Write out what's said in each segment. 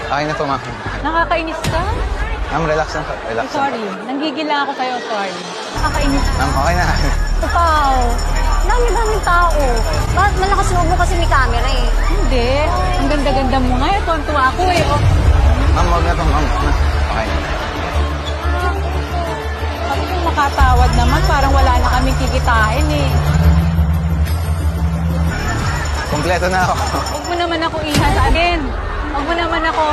Okay na po, ma'am. Nakakainis ka? Ma'am, relax lang po. Relax lang po. Sorry. Nanggigila ako sa'yo, sorry. Nakakainis ka. Ma'am, okay na. Ikaw, dami-daming tao. Bakit malakas loob mo kasi may camera eh? Hindi. Ang ganda-ganda mo nga. Tuwan-tuwa ako eh. Oh. Ma'am, huwag na po, ma'am. Okay na. Sabi kong makatawad naman, parang wala na kaming kikitain eh. Kompleto na ako. Huwag mo naman ako ihalagin. Huwag mo naman ako.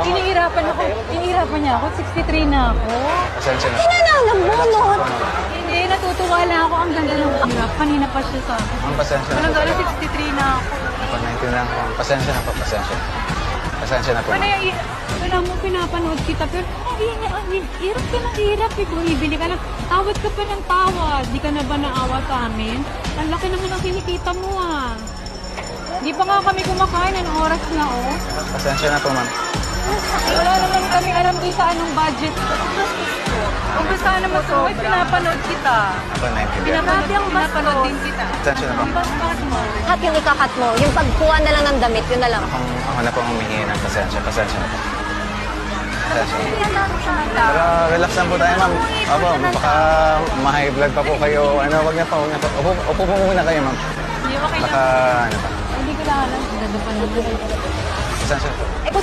Inihirapan ako. Inihirapan niya ako. 63 na ako. Pasensya na. Nananambunot. Hindi, natutuwa lang ako. Ang ganda ng hirap. Kanina pa siya sa akin. Ma'am, pasensya na Walang po. gala, 63 na ako. Ako, 19 lang ako. Pasensya na po, pasensya. Pasensya na po, Ano ma'am. yung wala mo pinapanood kita, pero hirap ka ng hirap eh. Bumibili ka ng tawad ka pa ng tawad. Di ka na ba naawa sa amin? Ang laki naman ang kinikita mo ah. Di pa nga kami kumakain, ang oras na oh. Pasensya na po, ma'am. Wala naman kami alam kung saan ang budget. Kung gusto ka naman sumay, pinapanood kita. Ako, 19 lang. Pinapanood din kita. Pasensya na po. Ang basbas mo. Cut yung ikakat mo. Yung pagkuha na lang ng damit, yun na lang. Ako na po ang humingi ng pasensya. Pasensya na po. Pasensya na po. Yan lang siya. Pero relax lang po tayo, ma'am. Opo, baka ma-high blood pa po kayo. Ano, wag na po, wag na po. Upo po muna kayo, ma'am. Hindi, okay Baka, lang. ano pa. Hindi ko lang alam. Ganda pa naman. Pasensya na po.